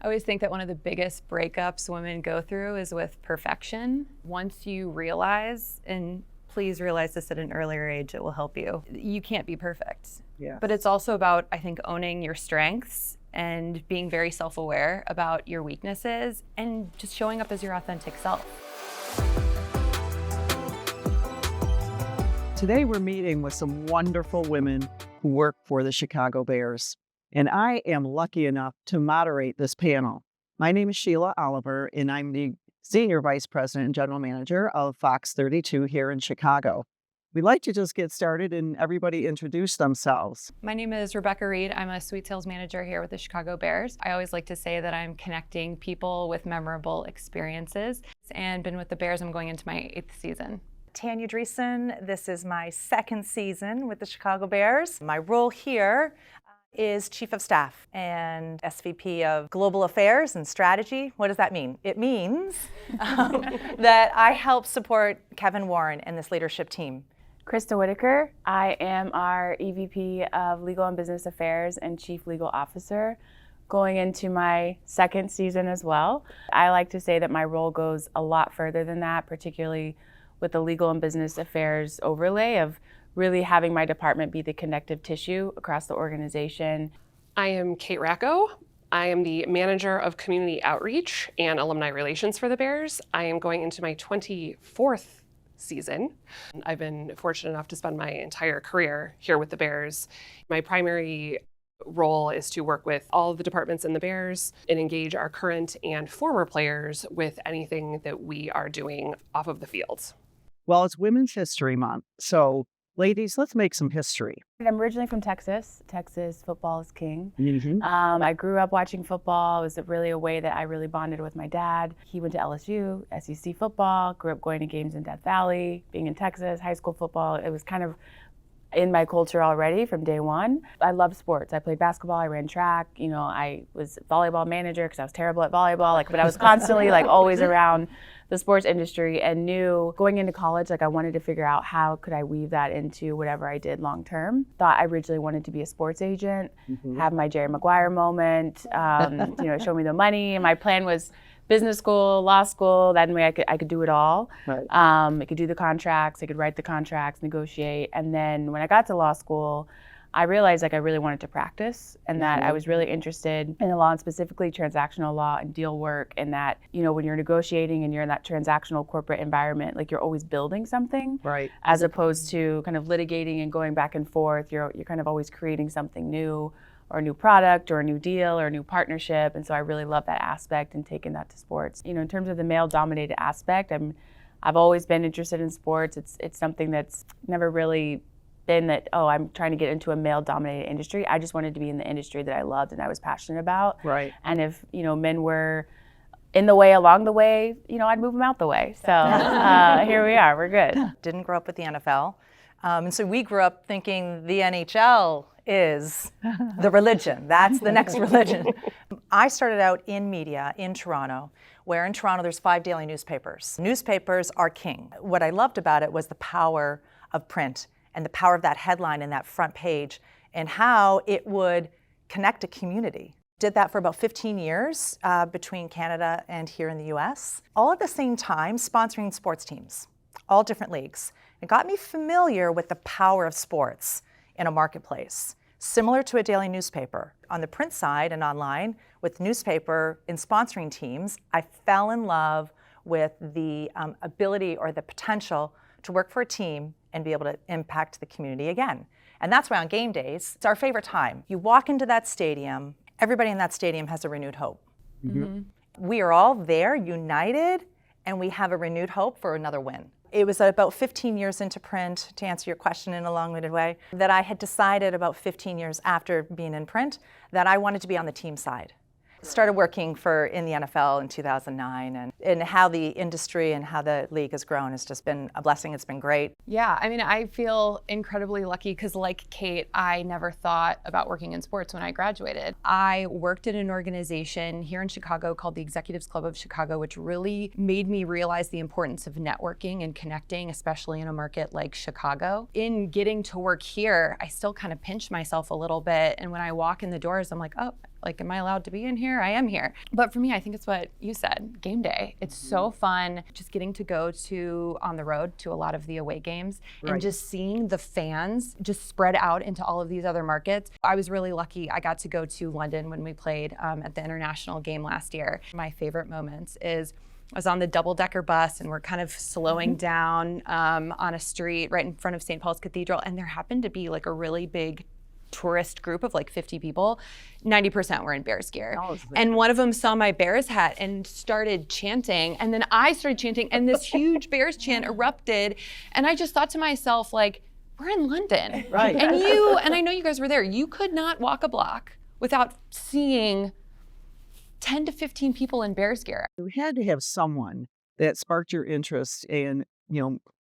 I always think that one of the biggest breakups women go through is with perfection. Once you realize, and please realize this at an earlier age, it will help you. You can't be perfect. Yeah. But it's also about, I think, owning your strengths and being very self-aware about your weaknesses and just showing up as your authentic self. Today we're meeting with some wonderful women who work for the Chicago Bears, and I am lucky enough to moderate this panel. My name is Sheila Oliver, and I'm the Senior Vice President and General Manager of Fox 32 here in Chicago. We'd like to just get started and everybody introduce themselves. My name is Rebecca Reed. I'm a suite sales manager here with the Chicago Bears. I always like to say that I'm connecting people with memorable experiences, and been with the Bears. I'm going into my 8th season. Tanya Dreesen. This is my 2nd season with the Chicago Bears. My role here is Chief of Staff and SVP of Global Affairs and Strategy. What does that mean? It means that I help support Kevin Warren and this leadership team. Krista Whitaker. I am our EVP of Legal and Business Affairs and Chief Legal Officer, going into my 2nd season as well. I like to say that my role goes a lot further than that, particularly with the legal and business affairs overlay of really having my department be the connective tissue across the organization. I am Kate Racco. I am the Manager of Community Outreach and Alumni Relations for the Bears. I am going into my 24th season. I've been fortunate enough to spend my entire career here with the Bears. My primary role is to work with all of the departments in the Bears and engage our current and former players with anything that we are doing off of the field. Well, it's Women's History Month, so ladies, let's make some history. I'm originally from Texas. Texas football is king. Mm-hmm. I grew up watching football. It was really a way that I really bonded with my dad. He went to LSU, SEC football, grew up going to games in Death Valley, being in Texas, high school football. It was kind of in my culture already from day one. I love sports. I played basketball, I ran track. You know, I was volleyball manager because I was terrible at volleyball. But I was constantly always around the sports industry and knew going into college, I wanted to figure out how could I weave that into whatever I did long term. Thought I originally wanted to be a sports agent, have my Jerry Maguire moment, show me the money. And my plan was business school, law school, that way I could do it all. Right. I could do the contracts, I could write the contracts, negotiate. And then when I got to law school, I realized I really wanted to practice and that I was really interested in the law and specifically transactional law and deal work, and that, when you're negotiating and you're in that transactional corporate environment, you're always building something. Right. As opposed to kind of litigating and going back and forth, you're kind of always creating something new, or a new product or a new deal or a new partnership. And so I really love that aspect and taking that to sports. In terms of the male dominated aspect, I've always been interested in sports. It's something that's never really been that, I'm trying to get into a male dominated industry. I just wanted to be in the industry that I loved and I was passionate about. Right. And if, men were in the way along the way, I'd move them out the way. So here we are, we're good. Didn't grow up with the NFL. And so we grew up thinking the NHL is the religion. That's the next religion. I started out in media in Toronto, where in Toronto there's 5 daily newspapers. Newspapers are king. What I loved about it was the power of print and the power of that headline and that front page and how it would connect a community. Did that for about 15 years between Canada and here in the US. All at the same time sponsoring sports teams, all different leagues. It got me familiar with the power of sports in a marketplace, similar to a daily newspaper. On the print side and online, with newspaper and sponsoring teams, I fell in love with the ability or the potential to work for a team and be able to impact the community again. And that's why on game days, it's our favorite time. You walk into that stadium, everybody in that stadium has a renewed hope. Mm-hmm. We are all there, united, and we have a renewed hope for another win. It was about 15 years into print, to answer your question in a long-winded way, that I had decided about 15 years after being in print that I wanted to be on the team side. Started working in the NFL in 2009, and how the industry and how the league has grown has just been a blessing. It's been great. Yeah, I feel incredibly lucky because, like Kate, I never thought about working in sports when I graduated. I worked at an organization here in Chicago called the Executives Club of Chicago, which really made me realize the importance of networking and connecting, especially in a market like Chicago. In getting to work here, I still kind of pinch myself a little bit, and when I walk in the doors, I'm like, oh, Like, am I allowed to be in here? I am here. But for me, I think it's what you said, game day. It's so fun just getting to go to on the road to a lot of the away games and just seeing the fans just spread out into all of these other markets. I was really lucky. I got to go to London when we played at the international game last year. My favorite moments is I was on the double-decker bus and we're kind of slowing down on a street right in front of St. Paul's Cathedral, and there happened to be like a really big tourist group of like 50 people. 90% were in Bears gear. And one of them saw my Bears hat and started chanting, and then I started chanting, and this huge Bears chant erupted, and I just thought to myself, like, we're in London. Right. And I know you guys were there. You could not walk a block without seeing 10 to 15 people in Bears gear. You had to have someone that sparked your interest and,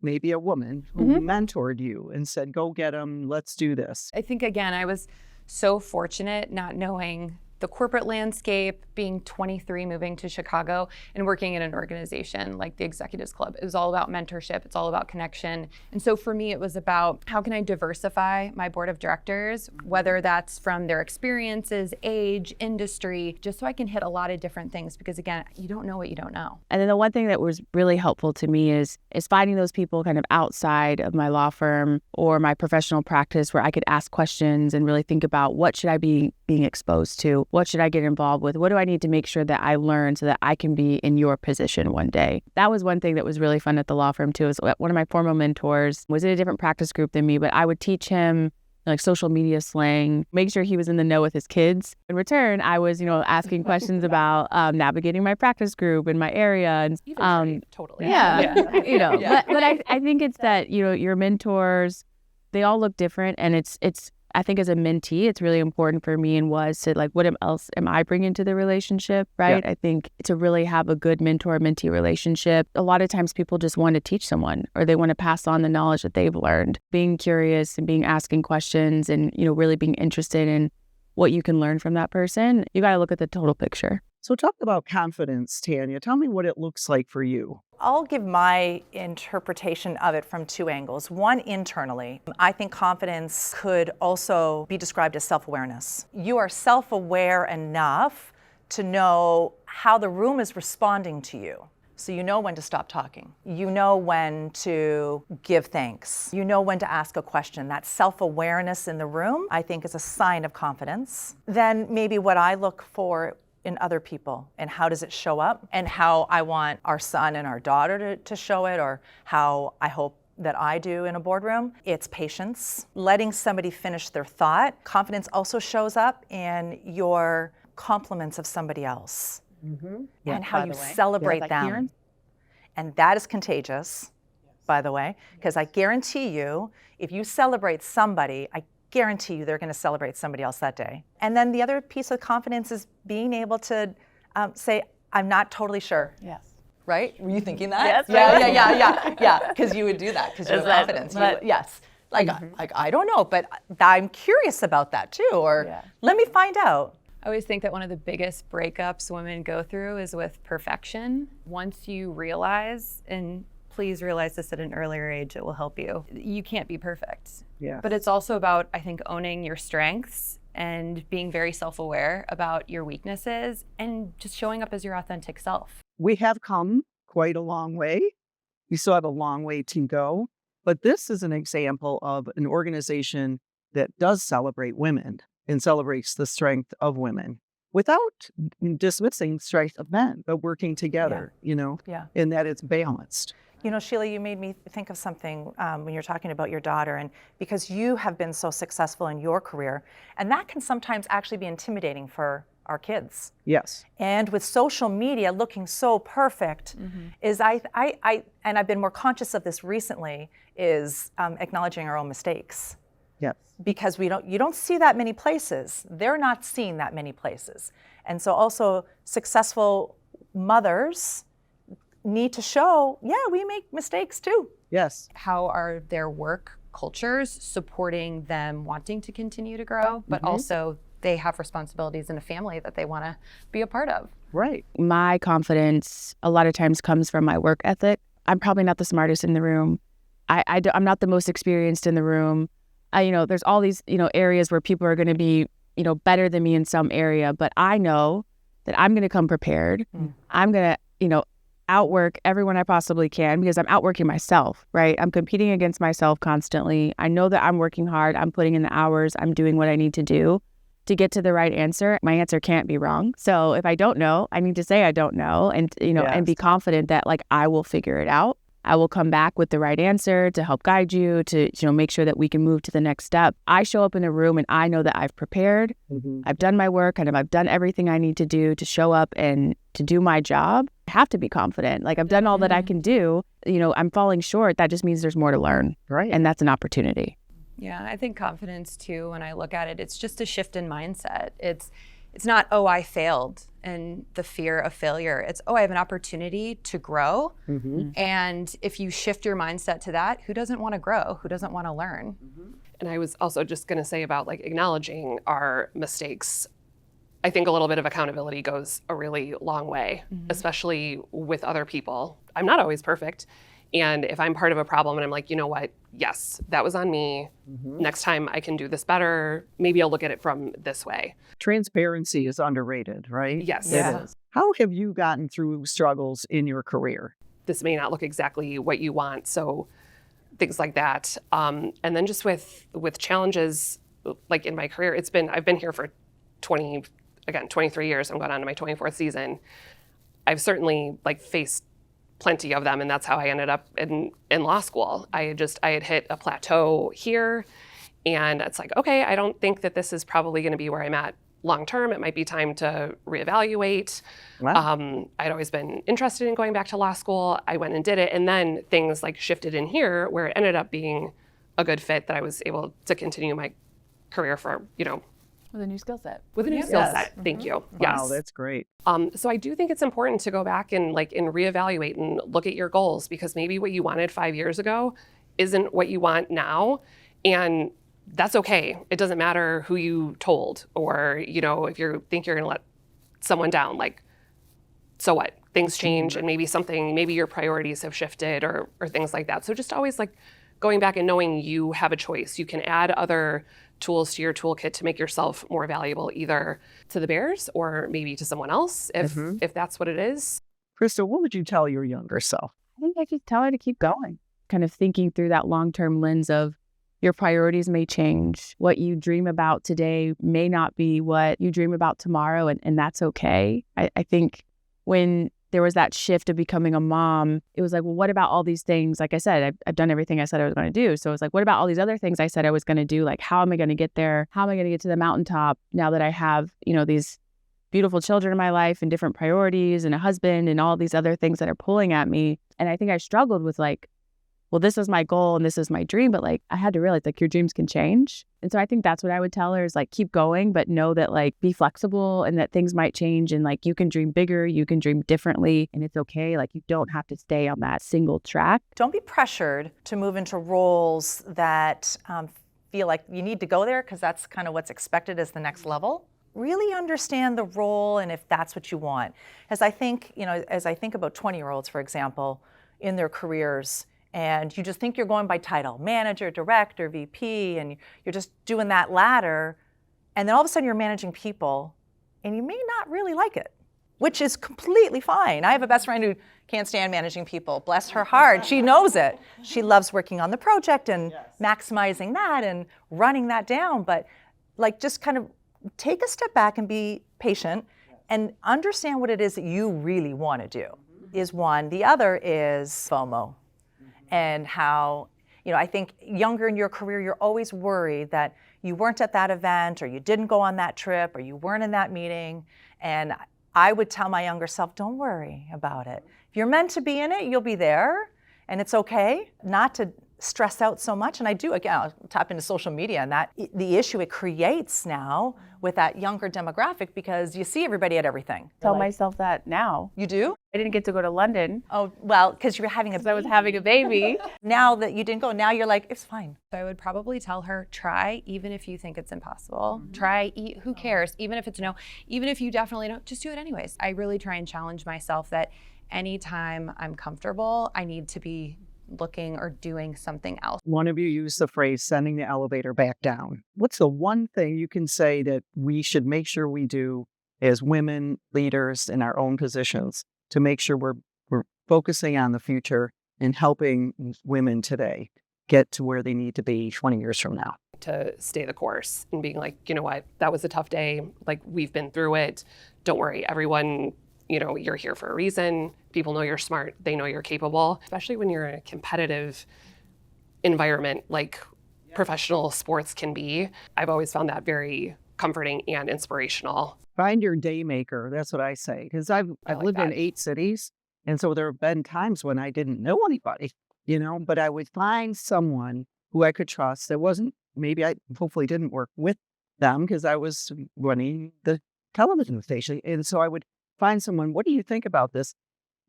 maybe a woman who mentored you and said, go get them, let's do this. I think, again, I was so fortunate not knowing the corporate landscape, being 23, moving to Chicago and working in an organization like the Executives Club. It was all about mentorship. It's all about connection. And so for me, it was about how can I diversify my board of directors, whether that's from their experiences, age, industry, just so I can hit a lot of different things. Because again, you don't know what you don't know. And then the one thing that was really helpful to me is finding those people kind of outside of my law firm or my professional practice where I could ask questions and really think about what should I be being exposed to? What should I get involved with? What do I need to make sure that I learn so that I can be in your position one day? That was one thing that was really fun at the law firm too. Is one of my former mentors was in a different practice group than me, but I would teach him like social media slang, make sure he was in the know with his kids. In return, I was, asking questions about navigating my practice group in my area. And Totally. yeah. But I think it's that, your mentors, they all look different, and it's I think as a mentee, it's really important for me and was to like, what else am I bringing to the relationship, right? Yeah. I think to really have a good mentor-mentee relationship, a lot of times people just want to teach someone or they want to pass on the knowledge that they've learned. Being curious and asking questions and, really being interested in what you can learn from that person, you got to look at the total picture. So talk about confidence, Tanya. Tell me what it looks like for you. I'll give my interpretation of it from two angles. One, internally. I think confidence could also be described as self-awareness. You are self-aware enough to know how the room is responding to you. So you know when to stop talking. You know when to give thanks. You know when to ask a question. That self-awareness in the room, I think, is a sign of confidence. Then maybe what I look for in other people and how does it show up and how I want our son and our daughter to show it, or how I hope that I do in a boardroom. It's patience, letting somebody finish their thought. Confidence also shows up in your compliments of somebody else and how you celebrate them. And that is contagious, by the way, because I guarantee you, if you celebrate somebody, I guarantee you they're going to celebrate somebody else that day. And then the other piece of confidence is being able to say, I'm not totally sure. Yes. Right? Were you thinking that? Yes. Yeah. Because you would do that because you have confidence. Yes. Like I don't know, but I'm curious about that too. Or let me find out. I always think that one of the biggest breakups women go through is with perfection. Once you realize, and please realize this at an earlier age, it will help you. You can't be perfect. Yeah. But it's also about, I think, owning your strengths and being very self-aware about your weaknesses and just showing up as your authentic self. We have come quite a long way. We still have a long way to go. But this is an example of an organization that does celebrate women and celebrates the strength of women without dismissing strength of men, but working together, and that it's balanced. Sheila, you made me think of something when you're talking about your daughter, and because you have been so successful in your career, and that can sometimes actually be intimidating for our kids. Yes. And with social media looking so perfect, is and I've been more conscious of this recently, is acknowledging our own mistakes. Yes. Because you don't see that many places. They're not seeing that many places. And so also successful mothers need to show, we make mistakes too. Yes. How are their work cultures supporting them wanting to continue to grow, but also they have responsibilities in a family that they want to be a part of. Right. My confidence a lot of times comes from my work ethic. I'm probably not the smartest in the room. I'm not the most experienced in the room. There's all these, areas where people are going to be better than me in some area, but I know that I'm going to come prepared. I'm going to, outwork everyone I possibly can because I'm outworking myself, right? I'm competing against myself constantly. I know that I'm working hard. I'm putting in the hours. I'm doing what I need to do to get to the right answer. My answer can't be wrong. So if I don't know, I need to say I don't know and, and be confident that like I will figure it out. I will come back with the right answer to help guide you to, make sure that we can move to the next step. I show up in a room and I know that I've prepared. I've done my work, I've done everything I need to do to show up and to do my job. I have to be confident. Like I've done all that I can do. I'm falling short. That just means there's more to learn. Right. And that's an opportunity. Yeah, I think confidence too, when I look at it, it's just a shift in mindset. It's not, oh, I failed and the fear of failure. It's, oh, I have an opportunity to grow. And if you shift your mindset to that, who doesn't want to grow? Who doesn't want to learn? And I was also just going to say about like acknowledging our mistakes. I think a little bit of accountability goes a really long way, especially with other people. I'm not always perfect. And if I'm part of a problem and I'm like, you know what, yes, that was on me. Next time I can do this better. Maybe I'll look at it from this way. Transparency is underrated, right? Yes. It is. How have you gotten through struggles in your career? This may not look exactly what you want. So things like that. And then just with challenges, like in my career, I've been here for 23 years. I'm going on to my 24th season. I've certainly like faced plenty of them, and that's how I ended up in law school. I had hit a plateau here, and it's like, okay, I don't think that this is probably going to be where I'm at long term. It might be time to reevaluate. Wow. I'd always been interested in going back to law school. I went and did it, and then things like shifted in here where it ended up being a good fit that I was able to continue my career for, With a new skill set. with a new skill set. Thank you. Yes. Wow, that's great. So I do think it's important to go back and reevaluate and look at your goals, because maybe what you wanted 5 years ago isn't what you want now, and that's okay. It doesn't matter who you told, or if you think you're going to let someone down, like, so what? Things change, and maybe your priorities have shifted or things like that. So just always like going back and knowing you have a choice. You can add other tools to your toolkit to make yourself more valuable, either to the Bears or maybe to someone else, if that's what it is. Krista, what would you tell your younger self? I think I just tell her to keep going. Kind of thinking through that long-term lens of your priorities may change. What you dream about today may not be what you dream about tomorrow, and that's okay. I think when there was that shift of becoming a mom, it was like, well, what about all these things? Like I said, I've done everything I said I was going to do. So it's like, what about all these other things I said I was going to do? Like, how am I going to get there? How am I going to get to the mountaintop now that I have, these beautiful children in my life and different priorities and a husband and all these other things that are pulling at me? And I think I struggled with like, well, this is my goal and this is my dream, but like I had to realize like your dreams can change. And so I think that's what I would tell her is like, keep going, but know that like be flexible and that things might change, and like you can dream bigger, you can dream differently, and it's okay. Like you don't have to stay on that single track. Don't be pressured to move into roles that feel like you need to go there because that's kind of what's expected as the next level. Really understand the role and if that's what you want. As I think about 20-year-olds, for example, in their careers, and you just think you're going by title, manager, director, VP, and you're just doing that ladder, and then all of a sudden you're managing people, and you may not really like it, which is completely fine. I have a best friend who can't stand managing people. Bless her heart, she knows it. She loves working on the project and maximizing that and running that down, but like just kind of take a step back and be patient and understand what it is that you really want to do is one. The other is FOMO. And how, I think younger in your career, you're always worried that you weren't at that event or you didn't go on that trip or you weren't in that meeting. And I would tell my younger self, don't worry about it. If you're meant to be in it, you'll be there. And it's okay not to stress out so much. And I do, again, I'll tap into social media and that the issue it creates now with that younger demographic, because you see everybody at everything. Tell myself that now. You do? I didn't get to go to London. Oh, well, because you were having I was having a baby. Now that you didn't go, now you're like, it's fine. So I would probably tell her, try, even if you think it's impossible. Try, who cares? Even if it's no, even if you definitely don't, just do it anyways. I really try and challenge myself that anytime I'm comfortable, I need to be looking or doing something else. One of you used the phrase sending the elevator back down. What's the one thing you can say that we should make sure we do as women leaders in our own positions to make sure we're focusing on the future and helping women today get to where they need to be 20 years from now? To stay the course and being like, you know what, that was a tough day. Like, we've been through it. Don't worry, everyone, you know, you're here for a reason. People know you're smart. They know you're capable, especially when you're in a competitive environment like professional sports can be. I've always found that very comforting and inspirational. Find your day maker. That's what I say. Because I've like lived in that. 8 cities. And so there have been times when I didn't know anybody, you know, but I would find someone who I could trust that wasn't, maybe I hopefully didn't work with them because I was running the television station. And so I would find someone, what do you think about this?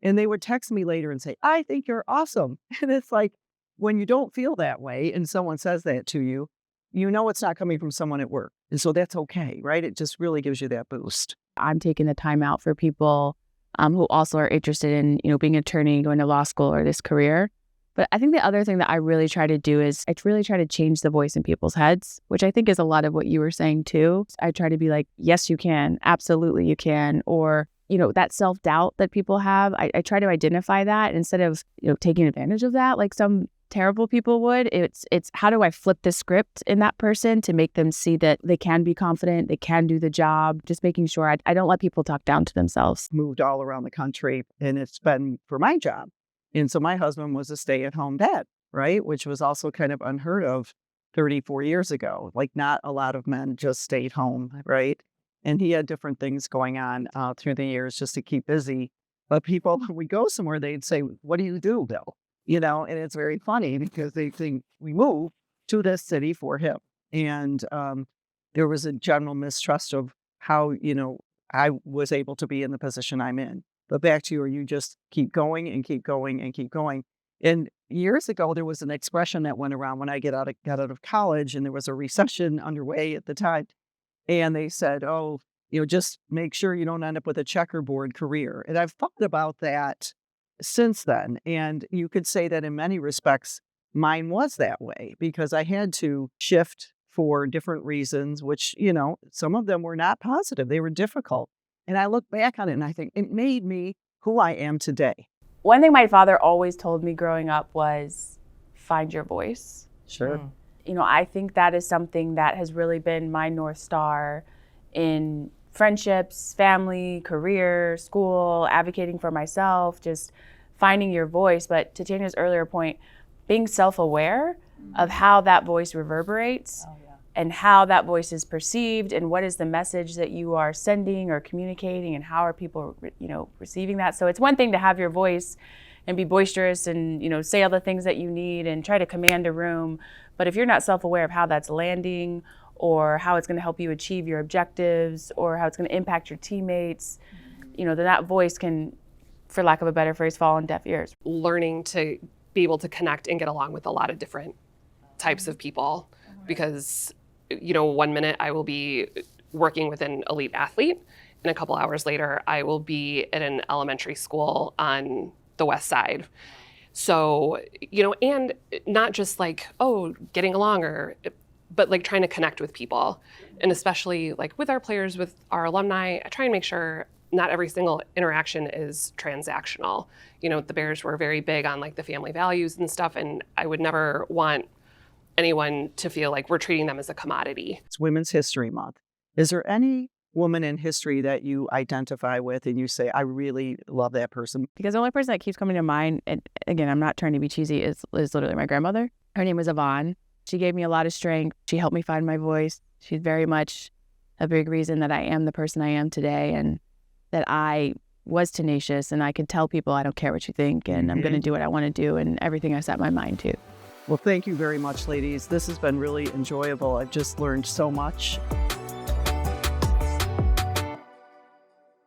And they would text me later and say, I think you're awesome. And it's like, when you don't feel that way and someone says that to you, you know it's not coming from someone at work. And so that's okay, right? It just really gives you that boost. I'm taking the time out for people who also are interested in, you know, being an attorney, going to law school or this career. But I think the other thing that I really try to do is I really try to change the voice in people's heads, which I think is a lot of what you were saying too. I try to be like, yes, you can. Absolutely, you can. Or, you know, that self-doubt that people have, I try to identify that instead of, you know, taking advantage of that like some terrible people would. It's how do I flip the script in that person to make them see that they can be confident, they can do the job, just making sure I don't let people talk down to themselves. Moved all around the country, and it's been for my job. And so my husband was a stay-at-home dad, right? Which was also kind of unheard of 34 years ago. Like, not a lot of men just stayed home, right? And he had different things going on through the years just to keep busy. But people, when we go somewhere, they'd say, what do you do, Bill? You know, and it's very funny because they think we moved to this city for him. And there was a general mistrust of how, you know, I was able to be in the position I'm in. But back to you just keep going and keep going and keep going. And years ago, there was an expression that went around when I got out of college, and there was a recession underway at the time. And they said, oh, you know, just make sure you don't end up with a checkerboard career. And I've thought about that since then. And you could say that in many respects, mine was that way because I had to shift for different reasons, which, you know, some of them were not positive. They were difficult. And I look back on it and I think it made me who I am today. One thing my father always told me growing up was find your voice. Sure. You know, I think that is something that has really been my North Star in friendships, family, career, school, advocating for myself, just finding your voice. But to Tanya's earlier point, being self-aware of how that voice reverberates and how that voice is perceived and what is the message that you are sending or communicating and how are people, you know, receiving that. So it's one thing to have your voice and be boisterous and, you know, say all the things that you need and try to command a room. But if you're not self-aware of how that's landing or how it's going to help you achieve your objectives or how it's going to impact your teammates, you know, then that voice can, for lack of a better phrase, fall on deaf ears. Learning to be able to connect and get along with a lot of different types of people because, you know, one minute I will be working with an elite athlete and a couple hours later I will be at an elementary school on the West Side. So, you know, and not just like, oh, getting along but like trying to connect with people. And especially like with our players, with our alumni, I try and make sure not every single interaction is transactional. You know, the Bears were very big on like the family values and stuff. And I would never want anyone to feel like we're treating them as a commodity. It's Women's History Month. Is there any woman in history that you identify with and you say, I really love that person? Because the only person that keeps coming to mind, and again, I'm not trying to be cheesy, is literally my grandmother. Her name was Yvonne. She gave me a lot of strength. She helped me find my voice. She's very much a big reason that I am the person I am today and that I was tenacious and I could tell people I don't care what you think and I'm going to do what I want to do and everything I set my mind to. Well, thank you very much, ladies. This has been really enjoyable. I've just learned so much.